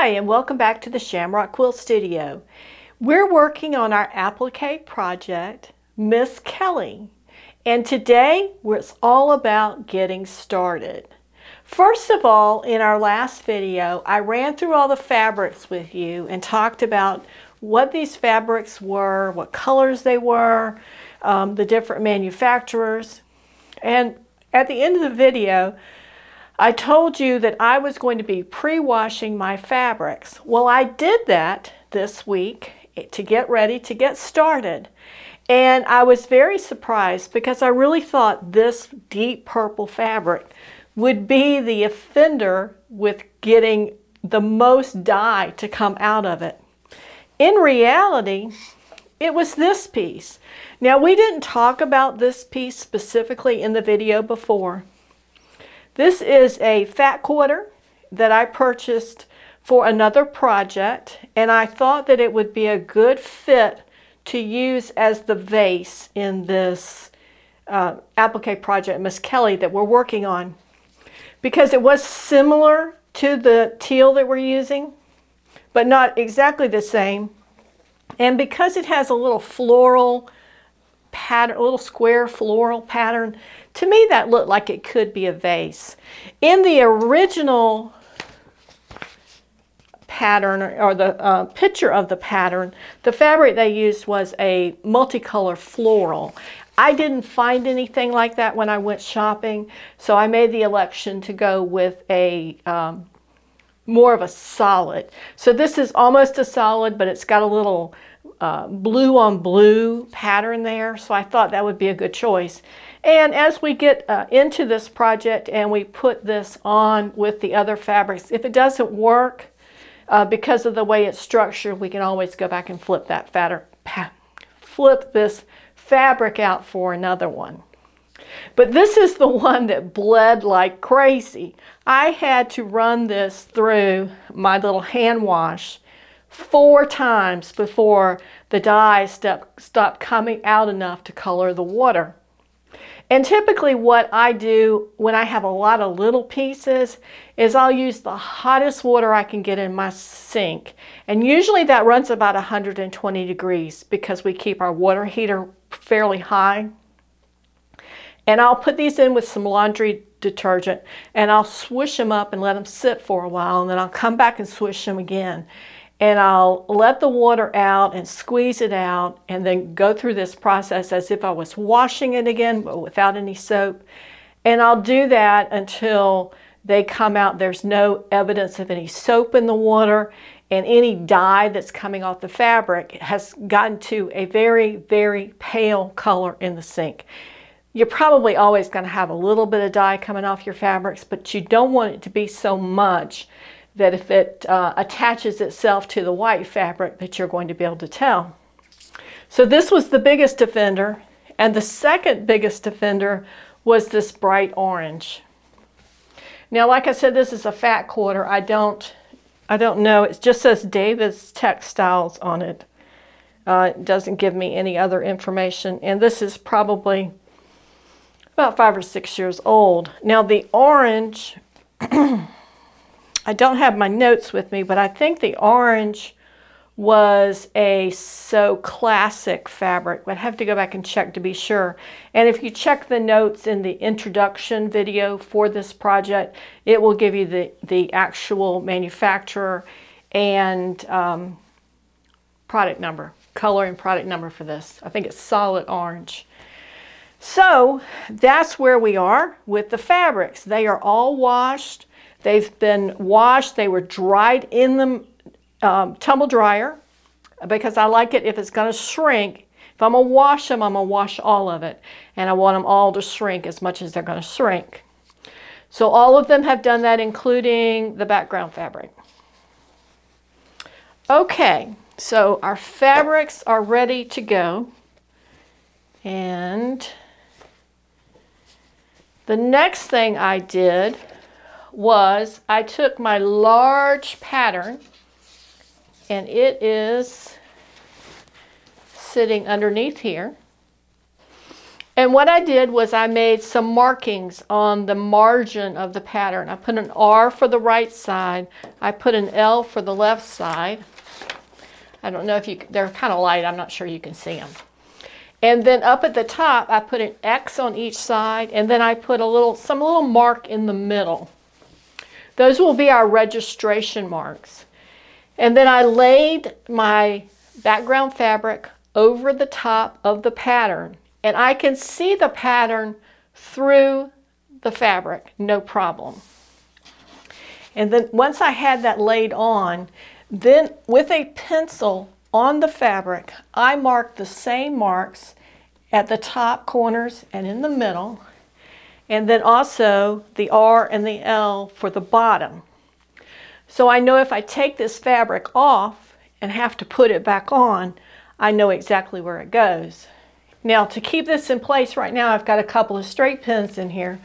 Hi, and welcome back to the Shamrock Quilt Studio. We're working on our applique project, Miss Kelly, and today it's all about getting started. First of all, in our last video, I ran through all the fabrics with you and talked about what these fabrics were, what colors they were, the different manufacturers, and at the end of the video, I told you that I was going to be pre-washing my fabrics. Well, I did that this week to get ready to get started. And I was very surprised because I really thought this deep purple fabric would be the offender with getting the most dye to come out of it. In reality, it was this piece. Now, we didn't talk about this piece specifically in the video before. This is a fat quarter that I purchased for another project, and I thought that it would be a good fit to use as the vase in this applique project, Miss Kelly, that we're working on, because it was similar to the teal that we're using, but not exactly the same. And because it has a little floral pattern, a little square floral pattern, to me that looked like it could be a vase. In the original pattern, or the picture of the pattern, the fabric they used was a multicolor floral. I didn't find anything like that when I went shopping, so I made the election to go with a more of a solid. So this is almost a solid, but it's got a little blue on blue pattern there, so I thought that would be a good choice. And as we get into this project and we put this on with the other fabrics, if it doesn't work because of the way it's structured, we can always go back and flip this fabric out for another one. But this is the one that bled like crazy. I had to run this through my little hand wash 4 times before the dye stopped coming out enough to color the water. And typically what I do when I have a lot of little pieces is I'll use the hottest water I can get in my sink. And usually that runs about 120 degrees because we keep our water heater fairly high. And I'll put these in with some laundry detergent and I'll swish them up and let them sit for a while, and then I'll come back and swish them again. And I'll let the water out and squeeze it out and then go through this process as if I was washing it again, but without any soap. And I'll do that until they come out. There's no evidence of any soap in the water, and any dye that's coming off the fabric has gotten to a very, very pale color in the sink. You're probably always going to have a little bit of dye coming off your fabrics, but you don't want it to be so much that if it attaches itself to the white fabric that you're going to be able to tell. So this was the biggest offender, and the second biggest offender was this bright orange. Now, like I said, this is a fat quarter. I don't know. It just says David's Textiles on it. It doesn't give me any other information, and this is probably about 5 or 6 years old. Now the orange, I don't have my notes with me, but I think the orange was a So Classic fabric. I'd have to go back and check to be sure. And if you check the notes in the introduction video for this project, it will give you the actual manufacturer and product number, color and product number for this. I think it's solid orange. So that's where we are with the fabrics. They are all washed. They've been washed. They were dried in the tumble dryer because I like it if it's going to shrink. If I'm going to wash them, I'm going to wash all of it. And I want them all to shrink as much as they're going to shrink. So all of them have done that, including the background fabric. Okay, so our fabrics are ready to go. And the next thing I did was I took my large pattern, and it is sitting underneath here, And what I did was I made some markings on the margin of the pattern. I put an R for the right side. I put an L for the left side. I don't know if they're kind of light. I'm not sure you can see them. And then up at the top, I put an X on each side, and then I put some little mark in the middle. Those will be our registration marks. And then I laid my background fabric over the top of the pattern, and I can see the pattern through the fabric, no problem. And then once I had that laid on, then with a pencil on the fabric, I marked the same marks at the top corners and in the middle, and then also the R and the L for the bottom. So I know if I take this fabric off and have to put it back on, I know exactly where it goes. Now, to keep this in place right now, I've got a couple of straight pins in here,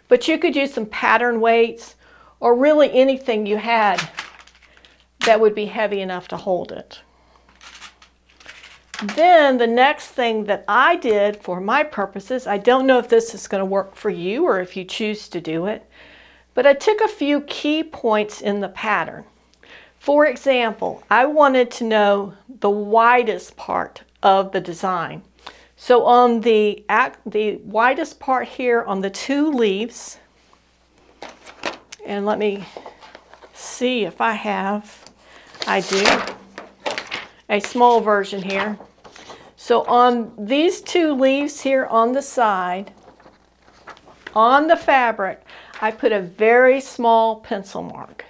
but you could use some pattern weights or really anything you had that would be heavy enough to hold it. Then the next thing that I did for my purposes, I don't know if this is going to work for you or if you choose to do it, but I took a few key points in the pattern. For example, I wanted to know the widest part of the design. So on the widest part here on the two leaves, and let me see if I do, a small version here. So on these two leaves here on the side, on the fabric, I put a very small pencil mark.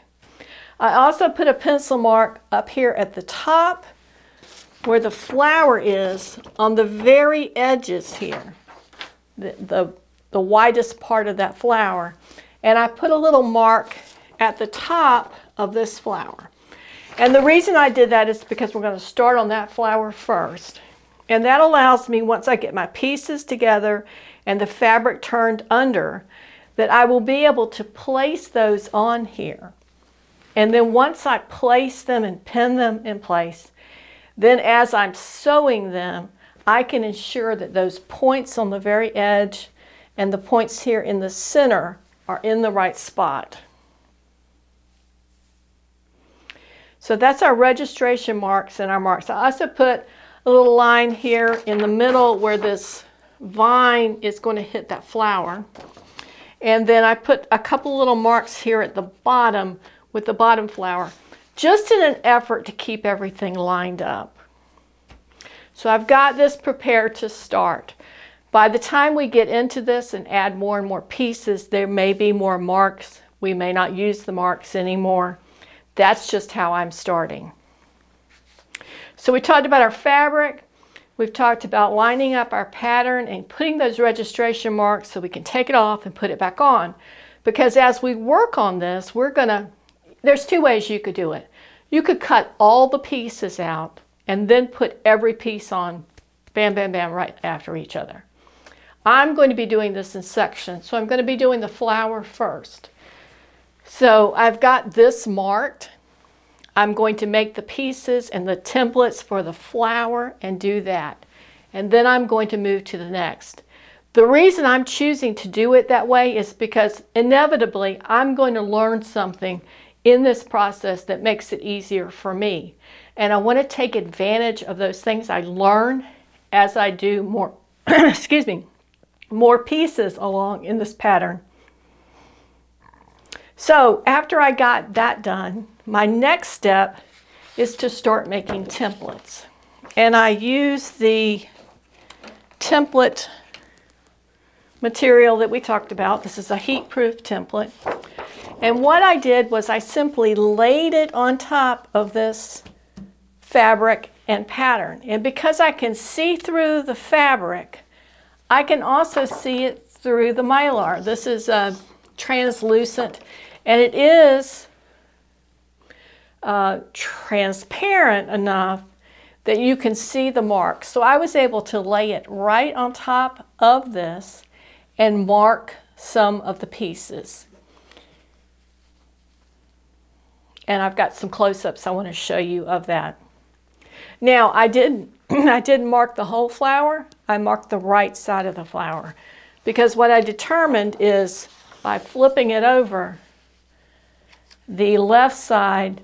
I also put a pencil mark up here at the top where the flower is on the very edges here, the widest part of that flower. And I put a little mark at the top of this flower. And the reason I did that is because we're going to start on that flower first. And that allows me, once I get my pieces together and the fabric turned under, that I will be able to place those on here. And then once I place them and pin them in place, then as I'm sewing them, I can ensure that those points on the very edge and the points here in the center are in the right spot. So that's our registration marks and our marks. I also put a little line here in the middle where this vine is going to hit that flower. And then I put a couple little marks here at the bottom with the bottom flower, just in an effort to keep everything lined up. So I've got this prepared to start. By the time we get into this and add more and more pieces, there may be more marks. We may not use the marks anymore. That's just how I'm starting. So we talked about our fabric. We've talked about lining up our pattern and putting those registration marks so we can take it off and put it back on. Because as we work on this, there's two ways you could do it. You could cut all the pieces out and then put every piece on, bam, bam, bam, right after each other. I'm going to be doing this in sections, so I'm going to be doing the flower first. So I've got this marked. I'm going to make the pieces and the templates for the flower and do that. And then I'm going to move to the next. The reason I'm choosing to do it that way is because inevitably I'm going to learn something in this process that makes it easier for me. And I want to take advantage of those things I learn as I do more, excuse me, more pieces along in this pattern. So after I got that done, my next step is to start making templates. And I use the template material that we talked about. This is a heat-proof template. And what I did was I simply laid it on top of this fabric and pattern. And because I can see through the fabric, I can also see it through the mylar. This is translucent, and it is transparent enough that you can see the marks. So I was able to lay it right on top of this and mark some of the pieces. And I've got some close-ups I want to show you of that. Now, I didn't mark the whole flower. I marked the right side of the flower, because what I determined is by flipping it over, the left side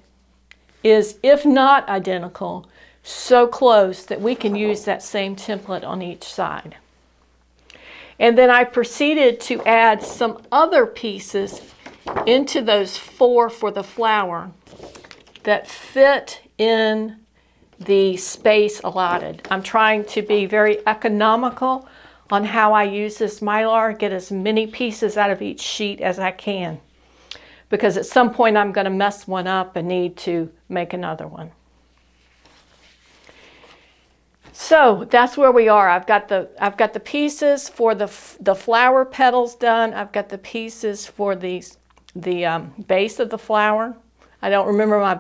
is, if not identical, so close that we can use that same template on each side. And then I proceeded to add some other pieces into those 4 for the flower that fit in the space allotted. I'm trying to be very economical on how I use this mylar, get as many pieces out of each sheet as I can, because at some point I'm going to mess one up and need to make another one. So that's where we are. I've got the pieces for the flower petals done. I've got the pieces for the base of the flower. I don't remember my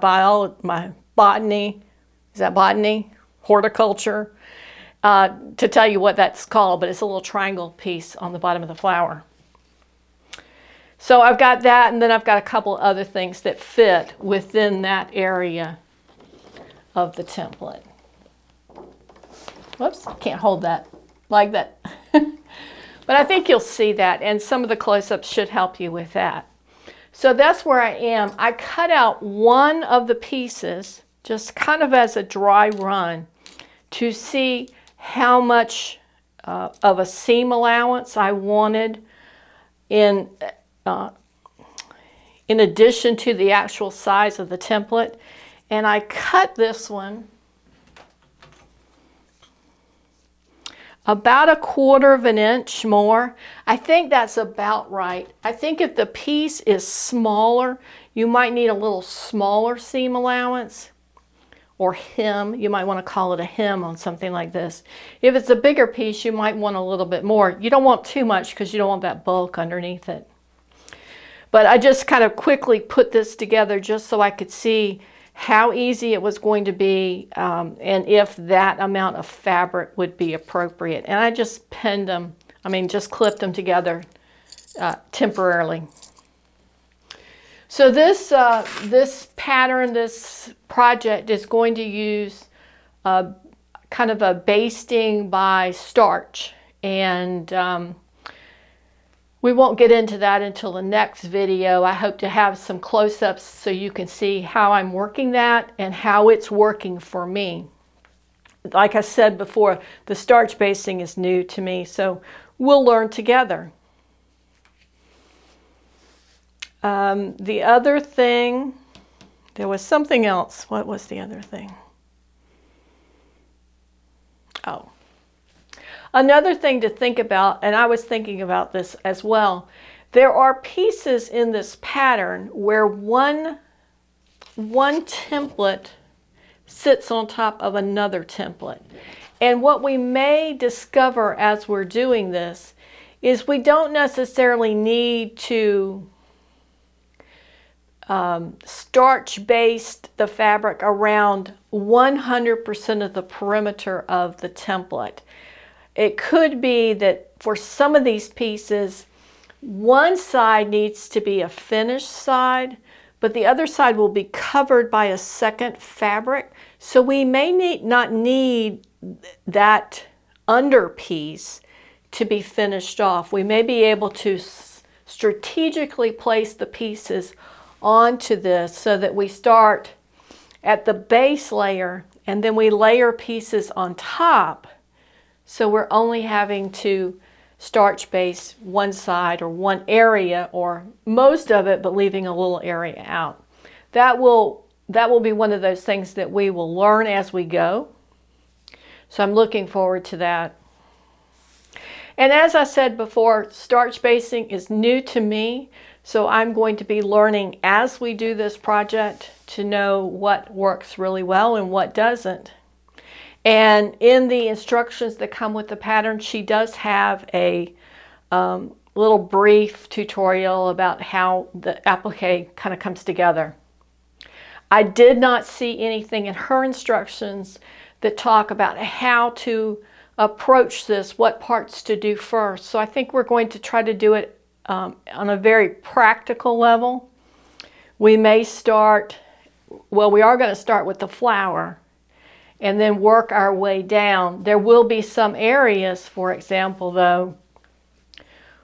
botany. Is that botany? Horticulture. To tell you what that's called, but it's a little triangle piece on the bottom of the flower. So I've got that, and then I've got a couple other things that fit within that area of the template. Whoops, can't hold that like that. But I think you'll see that, and some of the close-ups should help you with that. So that's where I am. I cut out one of the pieces, just kind of as a dry run, to see how much of a seam allowance I wanted in addition to the actual size of the template. And I cut this one about 1/4 of an inch more. I think that's about right. I think if the piece is smaller, you might need a little smaller seam allowance, or hem. You might want to call it a hem on something like this. If it's a bigger piece, you might want a little bit more. You don't want too much because you don't want that bulk underneath it. But I just kind of quickly put this together just so I could see how easy it was going to be, and if that amount of fabric would be appropriate. And I just pinned them, just clipped them together temporarily. So this pattern, this project is going to use kind of a basting by starch, and we won't get into that until the next video. I hope to have some close-ups so you can see how I'm working that and how it's working for me. Like I said before, the starch basting is new to me, so we'll learn together. The other thing, there was something else. What was the other thing? Oh. Another thing to think about, and I was thinking about this as well, there are pieces in this pattern where one template sits on top of another template. And what we may discover as we're doing this is we don't necessarily need to starch baste the fabric around 100% of the perimeter of the template. It could be that for some of these pieces, one side needs to be a finished side, but the other side will be covered by a second fabric. So we may not need that under piece to be finished off. We may be able to strategically place the pieces onto this so that we start at the base layer and then we layer pieces on top, so we're only having to starch base one side or one area or most of it, but leaving a little area out. That will be one of those things that we will learn as we go. So I'm looking forward to that. And as I said before, starch basting is new to me, so I'm going to be learning as we do this project to know what works really well and what doesn't. And in the instructions that come with the pattern, she does have a little brief tutorial about how the applique kind of comes together. I did not see anything in her instructions that talk about how to approach this, what parts to do first. So I think we're going to try to do it on a very practical level. We may start, well, we are going to start with the flower, and then work our way down. There will be some areas, for example, though,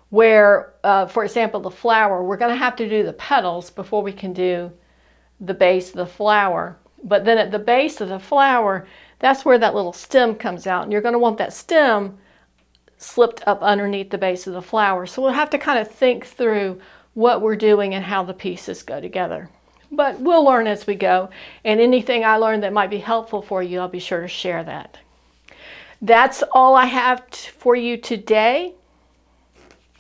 where, for example, the flower, we're going to have to do the petals before we can do the base of the flower. But then at the base of the flower, that's where that little stem comes out, and you're going to want that stem slipped up underneath the base of the flower. So we'll have to kind of think through what we're doing and how the pieces go together. But we'll learn as we go, and anything I learned that might be helpful for you, I'll be sure to share that. That's all I have for you today.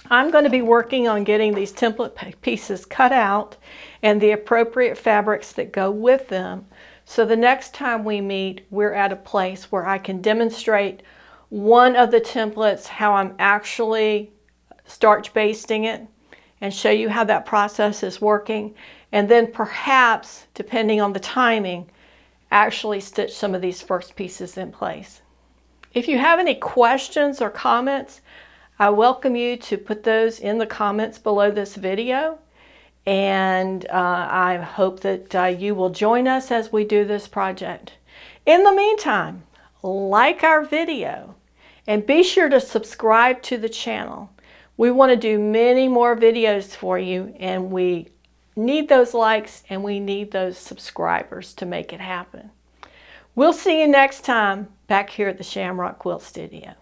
I'm going to be working on getting these template pieces cut out and the appropriate fabrics that go with them. So the next time we meet, we're at a place where I can demonstrate one of the templates, how I'm actually starch basting it, and show you how that process is working. And then perhaps, depending on the timing, actually stitch some of these first pieces in place. If you have any questions or comments, I welcome you to put those in the comments below this video, and I hope that you will join us as we do this project. In the meantime, like our video and be sure to subscribe to the channel. We want to do many more videos for you, and we need those likes and we need those subscribers to make it happen. We'll see you next time back here at the Shamrock Quilt Studio.